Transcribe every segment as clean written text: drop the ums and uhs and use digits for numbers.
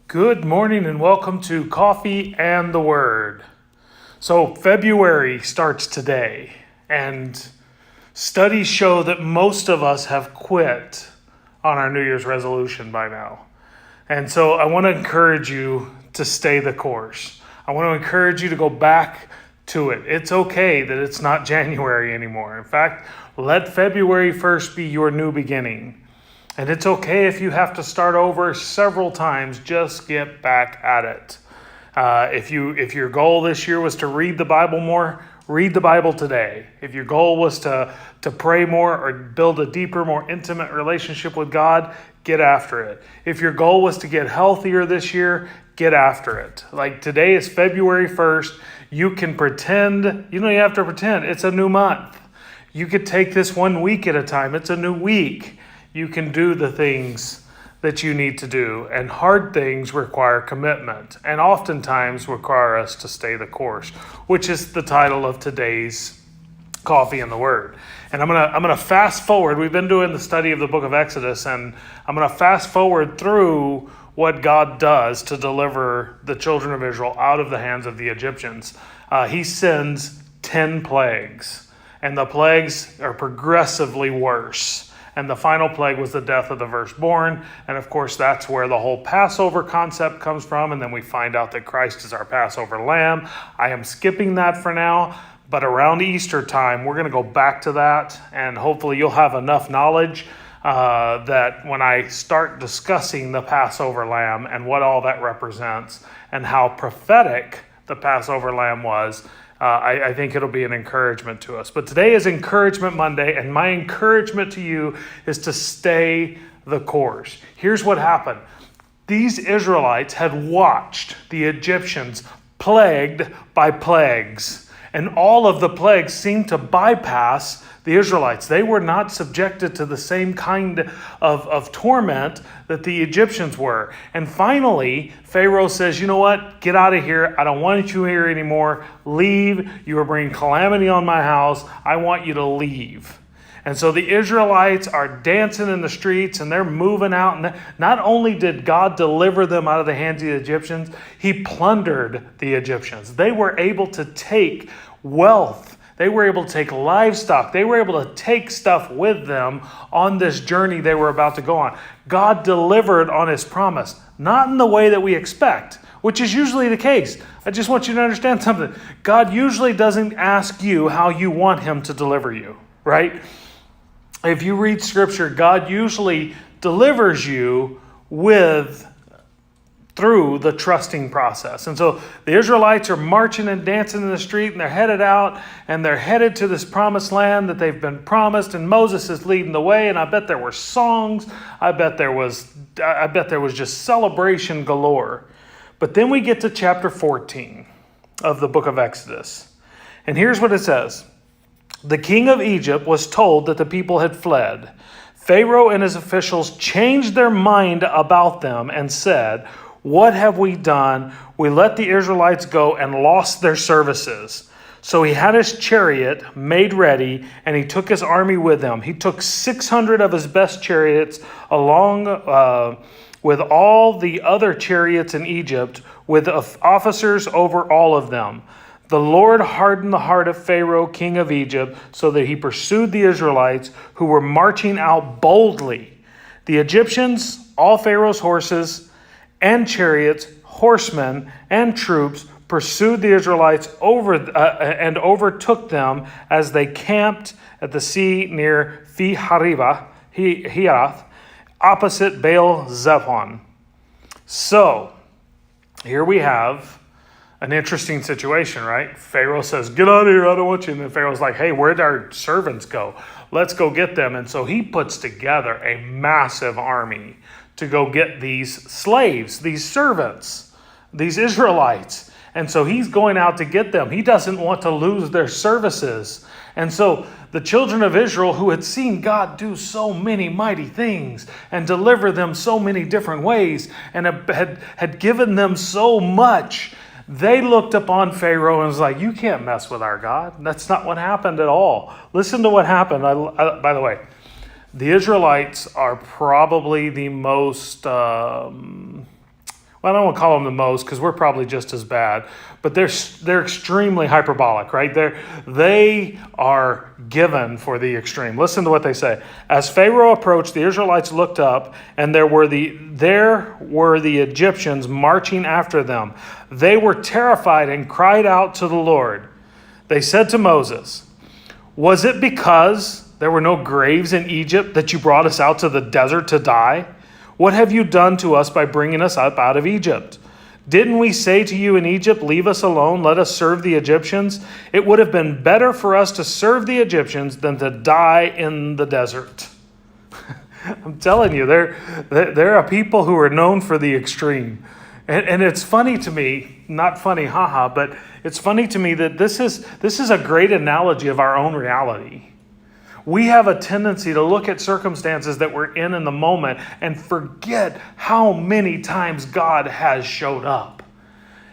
Good morning and welcome to Coffee and the Word. So February starts today, and studies show that most of us have quit on our New Year's resolution by now. And so I want to encourage you to stay the course. I want to encourage you to go back to it. It's okay that it's not January anymore. In fact, let February 1st be your new beginning. And it's okay if you have to start over several times, just get back at it. If your goal this year was to read the Bible more, read the Bible today. If your goal was to pray more or build a deeper, more intimate relationship with God, get after it. If your goal was to get healthier this year, get after it. Like today is February 1st. You can pretend, you have to pretend. It's a new month. You could take this 1 week at a time. It's a new week. You can do the things that you need to do. And hard things require commitment and oftentimes require us to stay the course, which is the title of today's Coffee and the Word. And I'm gonna fast forward. We've been doing the study of the book of Exodus, and I'm gonna fast forward through what God does to deliver the children of Israel out of the hands of the Egyptians. He sends 10 plagues, and the plagues are progressively worse. And the final plague was the death of the firstborn. And of course, that's where the whole Passover concept comes from. And then we find out that Christ is our Passover lamb. I am skipping that for now. But around Easter time, we're going to go back to that. And hopefully you'll have enough knowledge that when I start discussing the Passover lamb and what all that represents and how prophetic the Passover lamb was, I think it'll be an encouragement to us. But today is Encouragement Monday, and my encouragement to you is to stay the course. Here's what happened. These Israelites had watched the Egyptians plagued by plagues, and all of the plagues seemed to bypass the Israelites. They were not subjected to the same kind of torment that the Egyptians were. And finally, Pharaoh says, you know what? Get out of here. I don't want you here anymore. Leave. You are bringing calamity on my house. I want you to leave. And so the Israelites are dancing in the streets and they're moving out. And not only did God deliver them out of the hands of the Egyptians, he plundered the Egyptians. They were able to take wealth. They were able to take livestock. They were able to take stuff with them on this journey they were about to go on. God delivered on his promise, not in the way that we expect, which is usually the case. I just want you to understand something. God usually doesn't ask you how you want him to deliver you, right? If you read scripture, God usually delivers you through the trusting process. And so the Israelites are marching and dancing in the street, and they're headed out, and they're headed to this promised land that they've been promised, and Moses is leading the way, and I bet there were songs. I bet there was just celebration galore. But then we get to chapter 14 of the book of Exodus. And here's what it says. The king of Egypt was told that the people had fled. Pharaoh and his officials changed their mind about them and said, "What have we done? We let the Israelites go and lost their services." So he had his chariot made ready, and he took his army with him. He took 600 of his best chariots along with all the other chariots in Egypt, with officers over all of them. The Lord hardened the heart of Pharaoh, king of Egypt, so that he pursued the Israelites who were marching out boldly. The Egyptians, all Pharaoh's horses and chariots, horsemen, and troops pursued the Israelites and overtook them as they camped at the sea near Hirath, opposite Baal Zephon. So, here we have an interesting situation, right? Pharaoh says, "Get out of here, I don't want you." And then Pharaoh's like, "Hey, where'd our servants go? Let's go get them." And so he puts together a massive army to go get these slaves, these servants, these Israelites. And so he's going out to get them. He doesn't want to lose their services. And so the children of Israel, who had seen God do so many mighty things and deliver them so many different ways and had given them so much, they looked upon Pharaoh and was like, "You can't mess with our God." That's not what happened at all. Listen to what happened. By the way, the Israelites are probably the most, I don't want to call them the most because we're probably just as bad, but they're extremely hyperbolic, right? They are given for the extreme. Listen to what they say. As Pharaoh approached, the Israelites looked up, and there were the Egyptians marching after them. They were terrified and cried out to the Lord. They said to Moses, "Was it because there were no graves in Egypt that you brought us out to the desert to die? What have you done to us by bringing us up out of Egypt? Didn't we say to you in Egypt, 'Leave us alone, let us serve the Egyptians'? It would have been better for us to serve the Egyptians than to die in the desert." I'm telling you, there are people who are known for the extreme. And it's funny to me, not funny, haha, but it's funny to me that this is a great analogy of our own reality. We have a tendency to look at circumstances that we're in the moment and forget how many times God has showed up.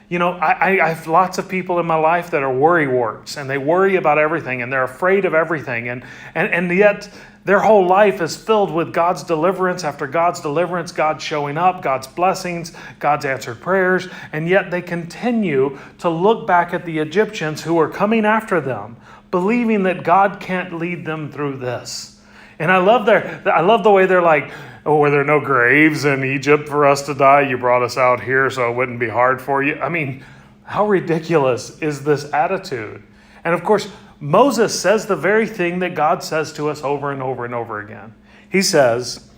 You know, I have lots of people in my life that are worrywarts, and they worry about everything, and they're afraid of everything, and yet their whole life is filled with God's deliverance after God's deliverance, God showing up, God's blessings, God's answered prayers, and yet they continue to look back at the Egyptians who are coming after them, believing that God can't lead them through this. And I love the way they're like, "Oh, were there no graves in Egypt for us to die? You brought us out here so it wouldn't be hard for you." I mean, how ridiculous is this attitude? And of course, Moses says the very thing that God says to us over and over and over again. He says,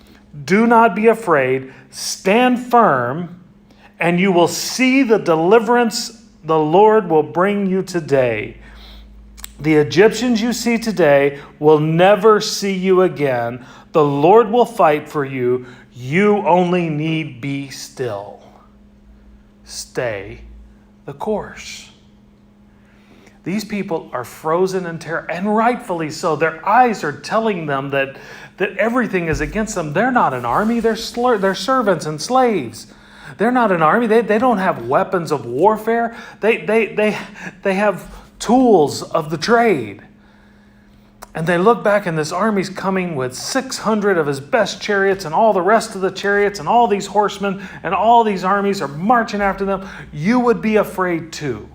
"Do not be afraid, stand firm, and you will see the deliverance the Lord will bring you today. The Egyptians you see today will never see you again. The Lord will fight for you. You only need be still. Stay the course." These people are frozen in terror, and rightfully so. Their eyes are telling them that everything is against them. They're not an army. They're servants and slaves. They're not an army. They don't have weapons of warfare. They have tools of the trade. And they look back, and this army's coming with 600 of his best chariots and all the rest of the chariots and all these horsemen, and all these armies are marching after them. You would be afraid too.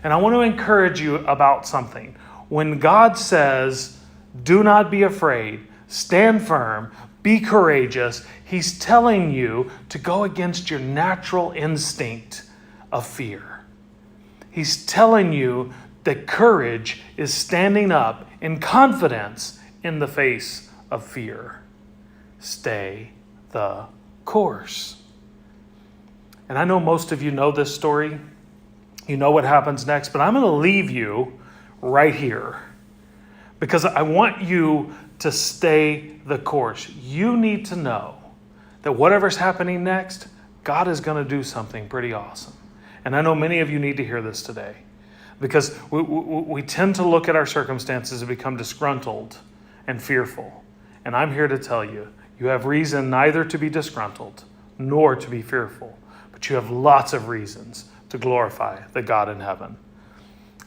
And I want to encourage you about something. When God says, "Do not be afraid, stand firm, be courageous," He's telling you to go against your natural instinct of fear. He's telling you that courage is standing up in confidence in the face of fear. Stay the course. And I know most of you know this story. You know what happens next, but I'm going to leave you right here because I want you to stay the course. You need to know that whatever's happening next, God is going to do something pretty awesome. And I know many of you need to hear this today because we tend to look at our circumstances and become disgruntled and fearful. And I'm here to tell you, you have reason neither to be disgruntled nor to be fearful, but you have lots of reasons to glorify the God in heaven.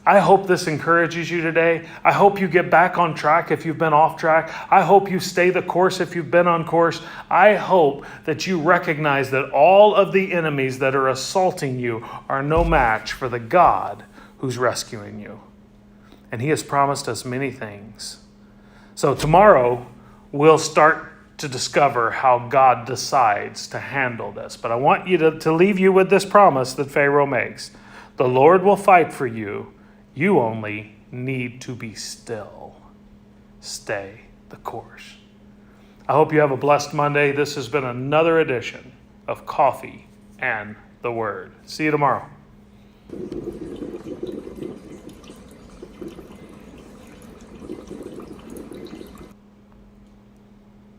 I hope this encourages you today. I hope you get back on track if you've been off track. I hope you stay the course if you've been on course. I hope that you recognize that all of the enemies that are assaulting you are no match for the God who's rescuing you. And He has promised us many things. So tomorrow, we'll start to discover how God decides to handle this. But I want you to leave you with this promise that Pharaoh makes. The Lord will fight for you. You only need to be still. Stay the course. I hope you have a blessed Monday. This has been another edition of Coffee and the Word. See you tomorrow.